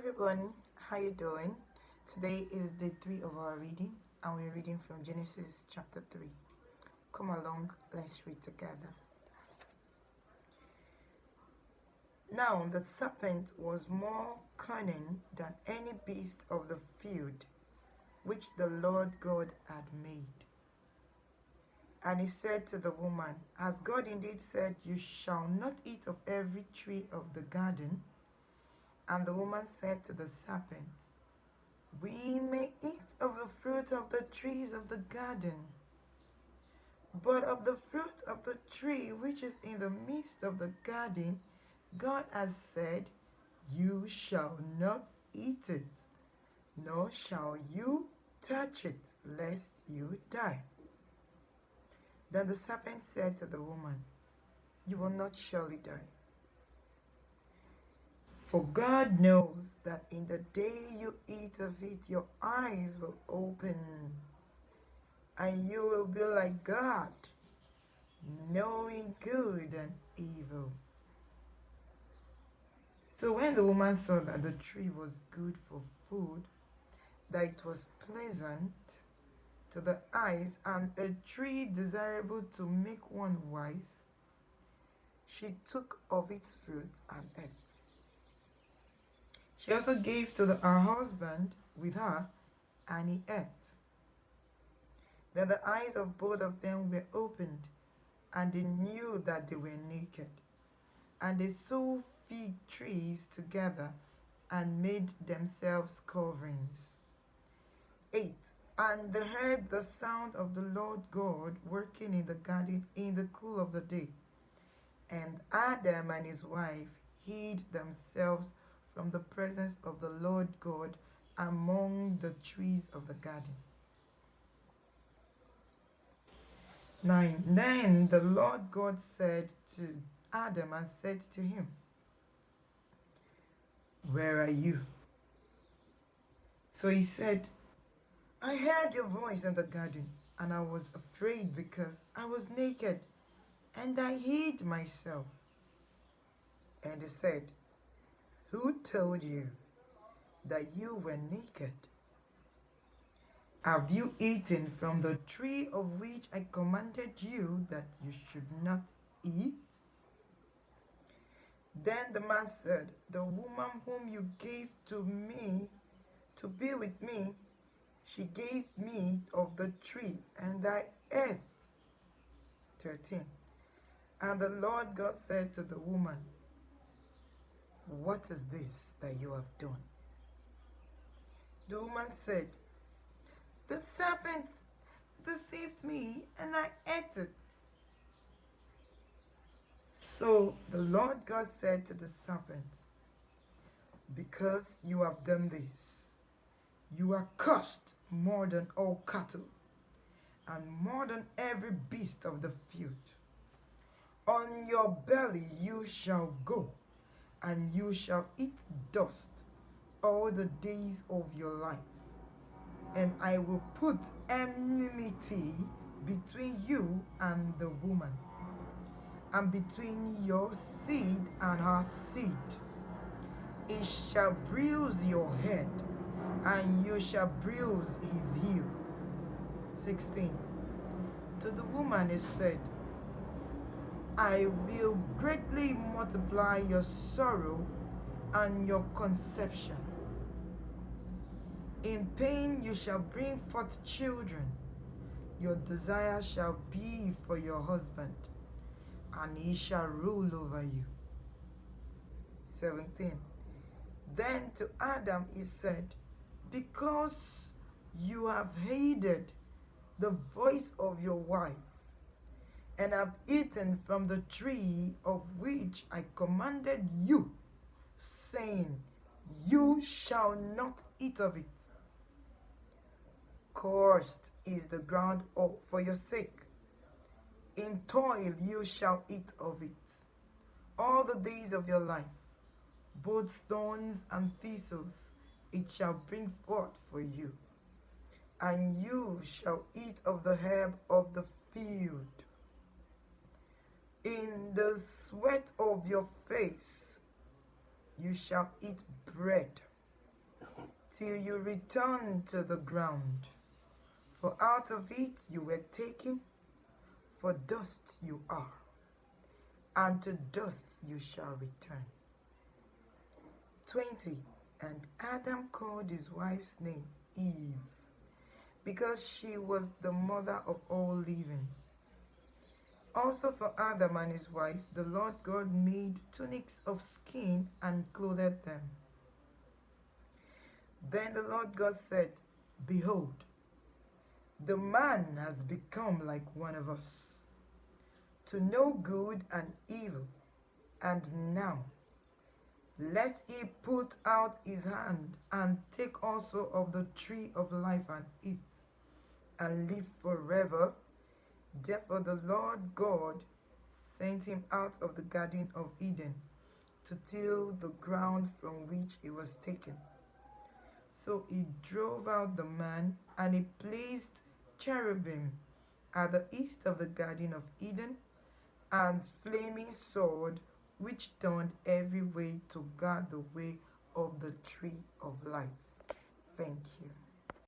everyone, how you doing? Today is day 3 of our reading and we're reading from Genesis chapter 3. Come along, let's read together. Now the serpent was more cunning than any beast of the field which the Lord God had made. And he said to the woman, Has God indeed said, You shall not eat of every tree of the garden? And the woman said to the serpent, We may eat of the fruit of the trees of the garden, but of the fruit of the tree which is in the midst of the garden, God has said, You shall not eat it, nor shall you touch it, lest you die. Then the serpent said to the woman, You will not surely die. For God knows that in the day you eat of it, your eyes will open, and you will be like God, knowing good and evil. So when the woman saw that the tree was good for food, that it was pleasant to the eyes, and a tree desirable to make one wise, she took of its fruit and ate. She also gave to her husband with her, and he ate. Then the eyes of both of them were opened, and they knew that they were naked. And they sewed fig trees together and made themselves coverings. 8. And they heard the sound of the Lord God working in the garden in the cool of the day. And Adam and his wife hid themselves from the presence of the Lord God among the trees of the garden. 9. Then the Lord God said to Adam and said to him, Where are you? So he said, I heard your voice in the garden, and I was afraid because I was naked, and I hid myself. And he said, Who told you that you were naked? Have you eaten from the tree of which I commanded you that you should not eat? Then the man said, The woman whom you gave to me to be with me, she gave me of the tree, and I ate. 13. And the Lord God said to the woman, What is this that you have done? The woman said, The serpent deceived me, and I ate it. So the Lord God said to the serpent, Because you have done this, you are cursed more than all cattle, and more than every beast of the field. On your belly you shall go, and you shall eat dust all the days of your life. And I will put enmity between you and the woman, and between your seed and her seed. It shall bruise your head, and you shall bruise his heel. 16. To the woman it said, I will greatly multiply your sorrow and your conception. In pain you shall bring forth children. Your desire shall be for your husband, and he shall rule over you. 17. Then to Adam he said, Because you have hated the voice of your wife, and have eaten from the tree of which I commanded you, saying, You shall not eat of it. Cursed is the ground for your sake. In toil you shall eat of it all the days of your life. Both thorns and thistles it shall bring forth for you. And you shall eat of the herb of the field. In the sweat of your face you shall eat bread till you return to the ground. For out of it you were taken, for dust you are, and to dust you shall return. 20. And Adam called his wife's name Eve, because she was the mother of all living. Also for Adam and his wife, the Lord God made tunics of skin and clothed them. Then the Lord God said, Behold, the man has become like one of us, to know good and evil. And now, lest he put out his hand and take also of the tree of life and eat, and live forever. Therefore the Lord God sent him out of the Garden of Eden to till the ground from which he was taken. So he drove out the man, and he placed cherubim at the east of the Garden of Eden, and flaming sword which turned every way to guard the way of the tree of life. Thank you.